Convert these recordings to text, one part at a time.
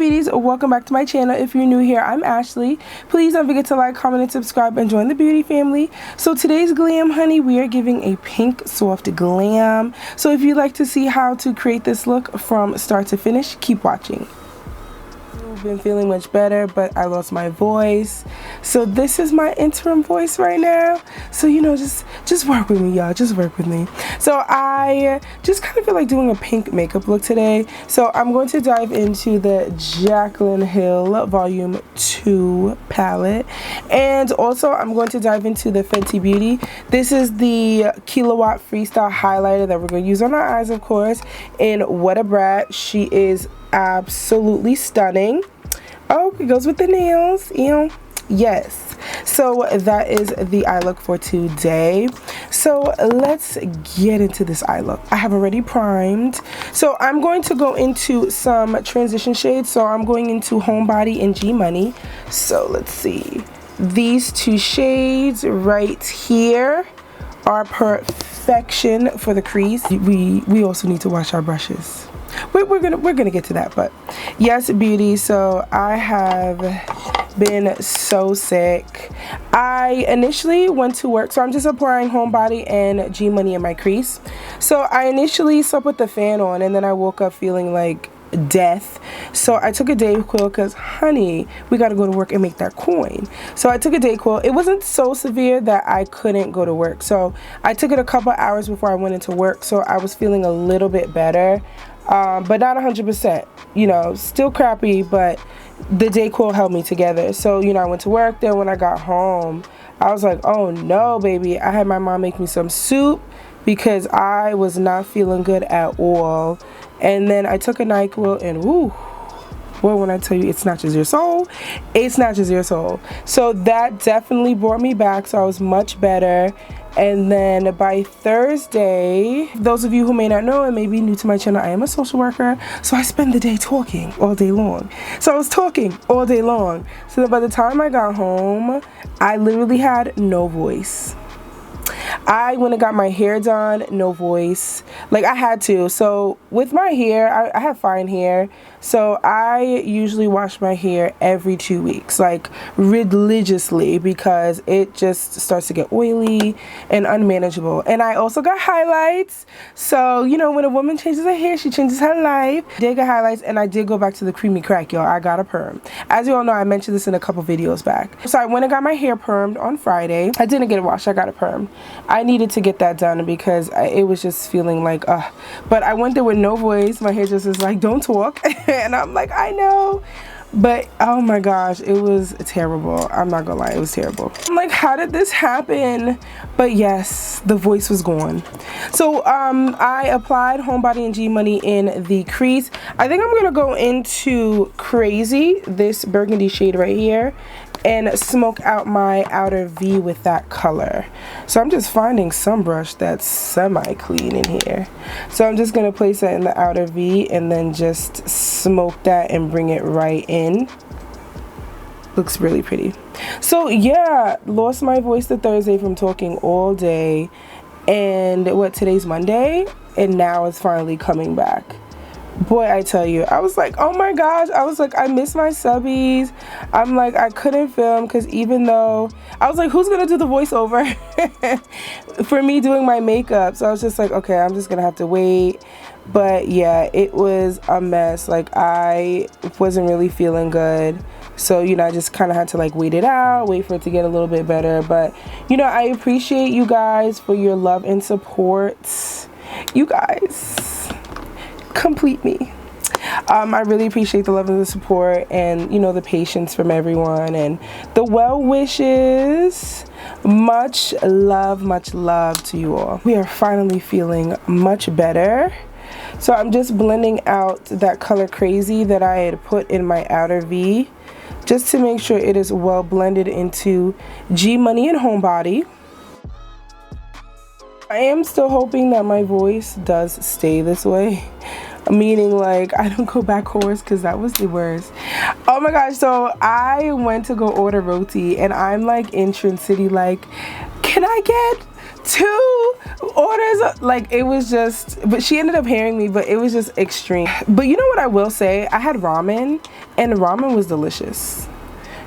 beauties, welcome back to my channel. If you're new here, I'm Ashley. Please don't forget to like, comment, and subscribe and join the beauty family. So today's glam, honey, we are giving a pink soft glam. So if you'd like to see how to create this look from start to finish, keep watching. I've been feeling much better, but I lost my voice, so this is my interim voice right now. So you know, just work with me, y'all, just work with me. So I just kind of feel like doing a pink makeup look today, so I'm going to dive into the Jaclyn Hill volume 2 palette, and also I'm going to dive into the Fenty Beauty. This is the Kilowatt Freestyle highlighter that we're going to use on our eyes, of course, in What a Brat. She is absolutely stunning. Oh, it goes with the nails, you know. Yes, so that is the eye look for today. So let's get into this eye look. I have already primed, so I'm going to go into some transition shades. So I'm going into Homebody and G Money. So let's see, these two shades right here are perfection for the crease. We also need to wash our brushes. We're gonna get to that, but yes, beauty. So I have been so sick. I initially went to work, so I'm just applying Homebody and G Money in my crease. So I initially slept with the fan on, and then I woke up feeling like death. So I took a Dayquil because, honey, we got to go to work and make that coin. So I took a Dayquil. It wasn't so severe that I couldn't go to work, so I took it a couple hours before I went into work, so I was feeling a little bit better, but not 100%, you know, still crappy, but the Dayquil held me together. So, you know, I went to work. Then when I got home, I was like, oh no, baby. I had my mom make me some soup because I was not feeling good at all. And then I took a NyQuil, and woo, well, when I tell you it snatches your soul, it snatches your soul. So that definitely brought me back, so I was much better. And then by Thursday, those of you who may not know and may be new to my channel, I am a social worker, so I spend the day talking all day long. So I was talking all day long. So that by the time I got home, I literally had no voice. I went and got my hair done, no voice. Like, I had to. So with my hair, I have fine hair, so I usually wash my hair every 2 weeks, like religiously, because it just starts to get oily and unmanageable. And I also got highlights, so you know, when a woman changes her hair, she changes her life. I did get highlights, and I did go back to the creamy crack, y'all. I got a perm. As you all know, I mentioned this in a couple videos back. So I went and got my hair permed on Friday. I didn't get it washed, I got a perm. I needed to get that done because it was just feeling like, but I went there with no voice. My hair just is like, don't talk. And I'm like, I know, but oh my gosh, it was terrible. I'm not gonna lie, it was terrible. I'm like, how did this happen? But yes, the voice was gone. So I applied Homebody and G Money in the crease. I think I'm gonna go into Crazy, this burgundy shade right here, and smoke out my outer V with that color. So I'm just finding some brush that's semi-clean in here. So I'm just gonna place that in the outer V and then just smoke that and bring it right in. Looks really pretty. So yeah, lost my voice the Thursday from talking all day, and what, today's Monday, and now it's finally coming back. Boy, I tell you, I was like, oh my gosh, I was like, I miss my subbies. I'm like, I couldn't film because even though I was like, who's gonna do the voiceover for me doing my makeup? So I was just like, okay, I'm just gonna have to wait. But yeah, it was a mess. Like, I wasn't really feeling good, so you know, I just kind of had to like wait it out, wait for it to get a little bit better. But you know, I appreciate you guys for your love and support. You guys complete me. I really appreciate the love and the support, and you know, the patience from everyone, and the well wishes. Much love to you all. We are finally feeling much better. So I'm just blending out that color Crazy that I had put in my outer V, just to make sure it is well blended into G Money and Homebody. I am still hoping that my voice does stay this way, meaning like I don't go back hoarse, because that was the worst. Oh my gosh, so I went to go order roti, and I'm like in Trinidad City, like, can I get 2 orders, like it was just, but she ended up hearing me, but it was just extreme. But you know what I will say, I had ramen and the ramen was delicious.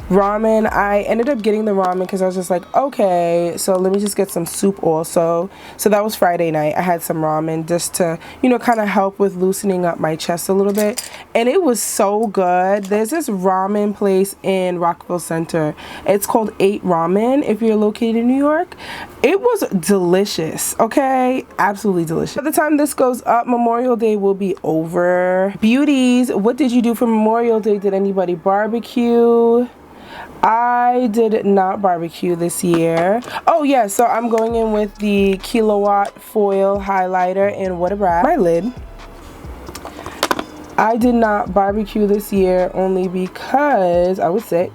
Ramen, I ended up getting the ramen because I was just like, okay, so let me just get some soup also. So that was Friday night. I had some ramen just to, you know, kind of help with loosening up my chest a little bit. And it was so good. There's this ramen place in Rockville Center. It's called 8 Ramen if you're located in New York. It was delicious, okay? Absolutely delicious. By the time this goes up, Memorial Day will be over. Beauties, what did you do for Memorial Day? Did anybody barbecue? I did not barbecue this year. Oh yeah, so I'm going in with the Kilowatt foil highlighter in What a Brat. My lid. I did not barbecue this year only because I was sick.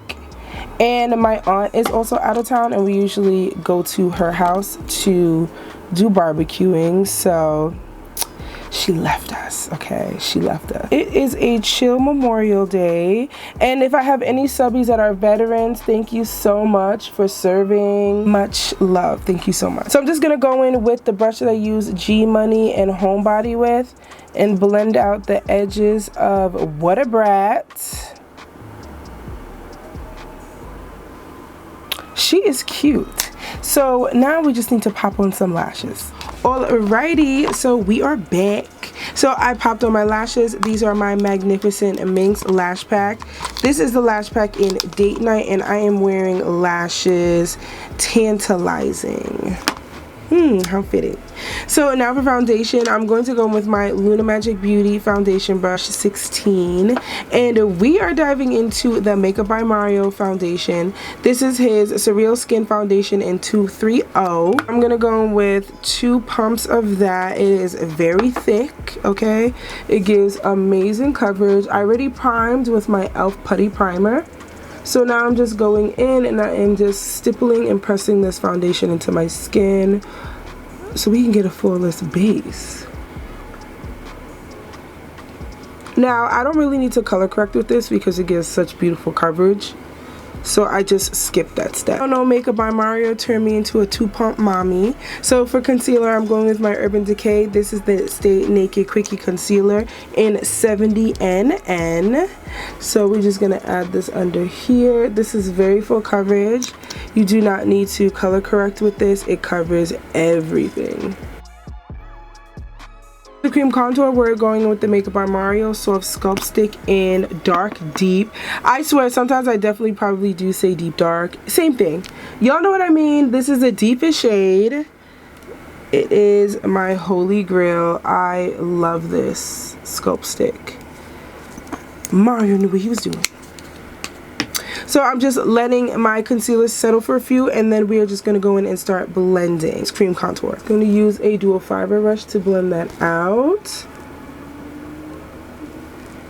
And my aunt is also out of town and we usually go to her house to do barbecuing. So she left us, okay? She left us. It is a chill Memorial Day. And if I have any subbies that are veterans, thank you so much for serving. Much love. Thank you so much. So I'm just gonna go in with the brush that I use G Money and Homebody with and blend out the edges of What a Brat. She is cute. So now we just need to pop on some lashes. Alrighty, so we are back. So I popped on my lashes. These are my Magnificent Minks lash pack. This is the lash pack in Date Night and I am wearing lashes Tantalizing. How fitting. So now for foundation, I'm going to go with my Luna Magic Beauty foundation brush 16 and we are diving into the Makeup by Mario foundation. This is his Surreal Skin foundation in 230. I'm gonna go with 2 pumps of that. It is very thick, okay? It gives amazing coverage. I already primed with my e.l.f. putty primer. So now I'm just going in and I am just stippling and pressing this foundation into my skin so we can get a flawless base. Now I don't really need to color correct with this because it gives such beautiful coverage. So I just skipped that step. I don't know, Makeup by Mario turned me into a 2-pump mommy. So for concealer, I'm going with my Urban Decay. This is the Stay Naked Quickie Concealer in 70NN. So we're just gonna add this under here. This is very full coverage. You do not need to color correct with this. It covers everything. The cream contour, we're going with the Makeup by Mario Soft Sculpt Stick in Dark Deep. I swear sometimes I definitely probably do say deep dark. Same thing. Y'all know what I mean. This is the deepest shade. It is my holy grail. I love this sculpt stick. Mario knew what he was doing. So I'm just letting my concealer settle for a few and then we are just going to go in and start blending. It's cream contour. I'm going to use a dual fiber brush to blend that out.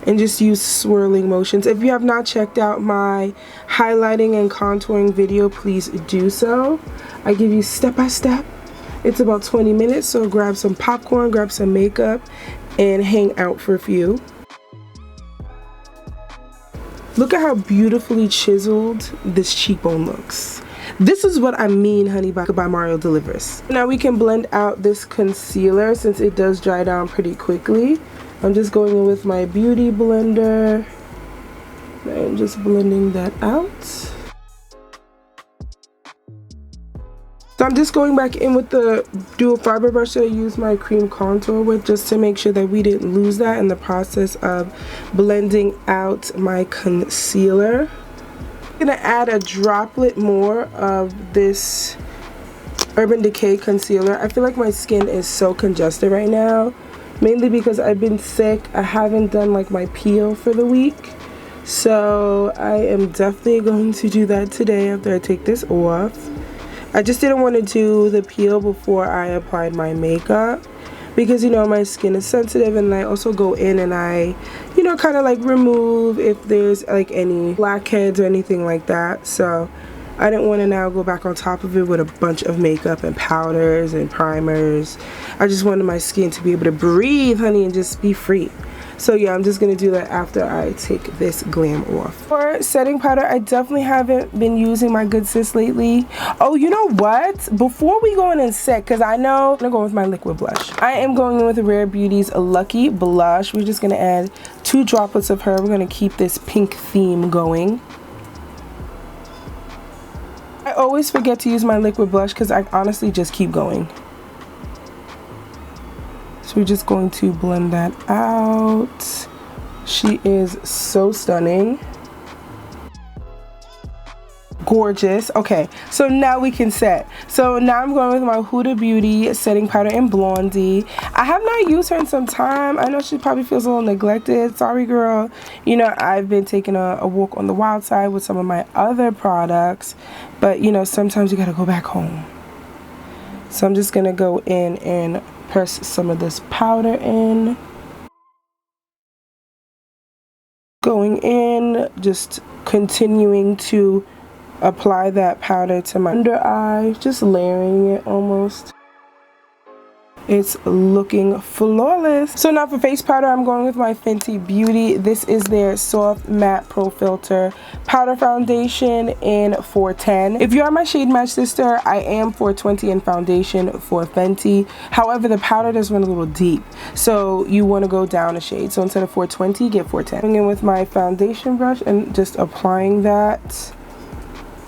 And just use swirling motions. If you have not checked out my highlighting and contouring video, please do so. I give you step by step. It's about 20 minutes, so grab some popcorn, grab some makeup, and hang out for a few. Look at how beautifully chiseled this cheekbone looks. This is what I mean, honey, by Mario delivers. Now we can blend out this concealer since it does dry down pretty quickly. I'm just going in with my beauty blender and just blending that out. So I'm just going back in with the dual fiber brush that I used my cream contour with just to make sure that we didn't lose that in the process of blending out my concealer. I'm gonna add a droplet more of this Urban Decay concealer. I feel like my skin is so congested right now, mainly because I've been sick. I haven't done like my peel for the week. So I am definitely going to do that today after I take this off. I just didn't want to do the peel before I applied my makeup because, you know, my skin is sensitive, and I also go in and I, you know, kind of like remove if there's like any blackheads or anything like that. So I didn't want to now go back on top of it with a bunch of makeup and powders and primers. I just wanted my skin to be able to breathe, honey, and just be free. So yeah, I'm just gonna do that after I take this Glam off. For setting powder, I definitely haven't been using my Good Sis lately. Oh, you know what? Before we go in and set, because I know I'm gonna go with my liquid blush. I am going in with Rare Beauty's Lucky Blush. We're just gonna add 2 droplets of her. We're gonna keep this pink theme going. I always forget to use my liquid blush because I honestly just keep going. So we're just going to blend that out. She is so stunning. Gorgeous. Okay, so now we can set. So now I'm going with my Huda Beauty setting powder in Blondie. I have not used her in some time. I know she probably feels a little neglected. Sorry, girl. You know, I've been taking a walk on the wild side with some of my other products, but you know, sometimes you gotta go back home. So I'm just gonna go in and press some of this powder in. Going in, just continuing to apply that powder to my under eye, just layering it almost. It's looking flawless. So now for face powder, I'm going with my Fenty Beauty. This is their Soft Matte Pro Filter Powder Foundation in 410. If you are my shade match sister, I am 420 in foundation for Fenty. However, the powder does run a little deep, so you want to go down a shade. So instead of 420, get 410. Going in with my foundation brush and just applying that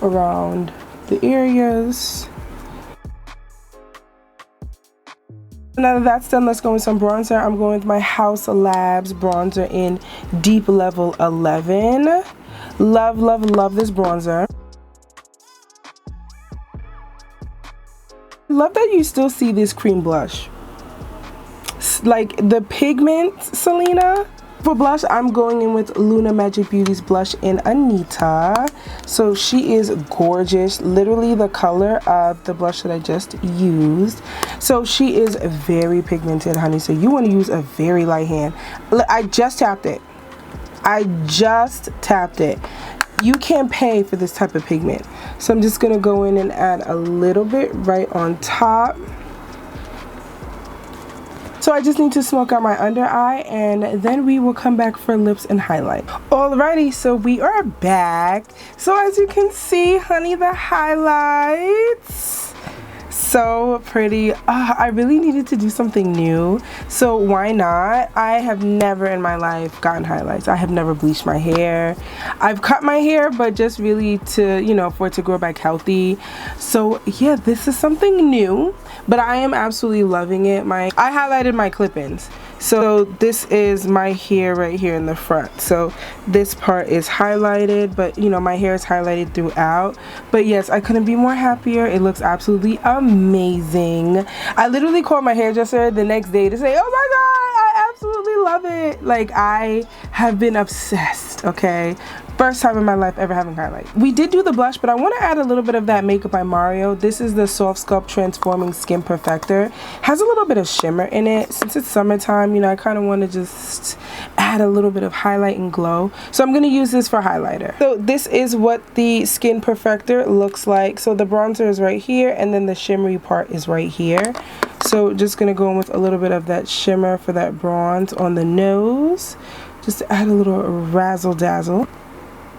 around the areas. Now that that's done, let's go with some bronzer. I'm going with my House Labs bronzer in Deep Level 11. Love, love, love this bronzer. Love that you still see this cream blush. Like the pigment, Selena. For blush, I'm going in with Luna Magic Beauty's blush in Anita. So she is gorgeous, literally the color of the blush that I just used. So she is very pigmented, honey, so you want to use a very light hand. I just tapped it. I just tapped it. You can't pay for this type of pigment. So I'm just going to go in and add a little bit right on top. So I just need to smoke out my under eye, and then we will come back for lips and highlight. Alrighty, so we are back. So as you can see, honey, the highlights. So pretty. I really needed to do something new, so why not? I have never in my life gotten highlights. I have never bleached my hair. I've cut my hair, but just really to, you know, for it to grow back healthy. So yeah, this is something new, but I am absolutely loving it. I highlighted my clip-ins. So this is my hair right here in the front. So this part is highlighted, but you know, my hair is highlighted throughout. But yes, I couldn't be more happier. It looks absolutely amazing. I literally called my hairdresser the next day to say, oh my god, I absolutely love it. Like, I have been obsessed, okay? First time in my life ever having highlight. We did do the blush, but I want to add a little bit of that Makeup by Mario. This is the Soft Sculpt Transforming Skin Perfector. Has a little bit of shimmer in it. Since it's summertime, you know, I kind of want to just add a little bit of highlight and glow. So I'm going to use this for highlighter. So this is what the Skin Perfector looks like. So the bronzer is right here, and then the shimmery part is right here. So just going to go in with a little bit of that shimmer for that bronze on the nose. Just to add a little razzle dazzle.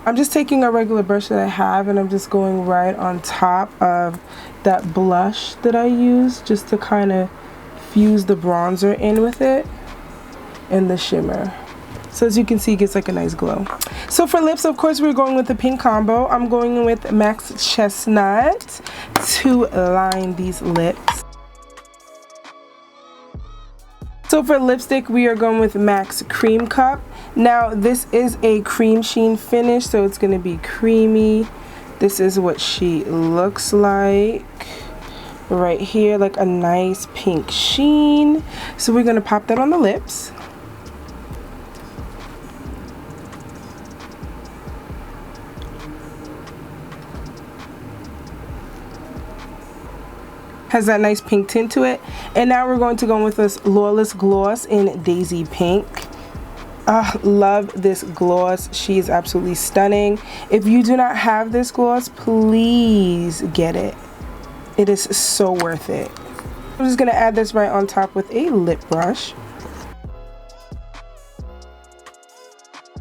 I'm just taking a regular brush that I have, and I'm just going right on top of that blush that I used, just to kind of fuse the bronzer in with it and the shimmer. So as you can see, it gets like a nice glow. So for lips, of course, we're going with the pink combo. I'm going in with Max Chestnut to line these lips. So for lipstick, we are going with MAC Cream Cup. Now this is a cream sheen finish, so it's going to be creamy. This is what she looks like right here, like a nice pink sheen. So we're going to pop that on the lips. Has that nice pink tint to it. And now we're going to go with this Lawless Gloss in Daisy Pink. Love this gloss. She is absolutely stunning. If you do not have this gloss, please get it. It is so worth it. I'm just going to add this right on top with a lip brush.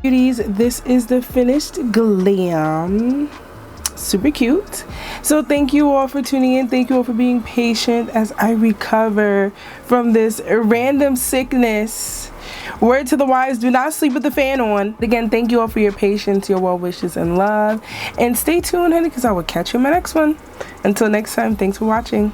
Beauties, this is the finished glam. Super cute. So thank you all for tuning in. Thank you all for being patient as I recover from this random sickness. Word to the wise, do not sleep with the fan on. Again, thank you all for your patience, your well wishes, and love. And stay tuned, honey, because I will catch you in my next one. Until next time, thanks for watching.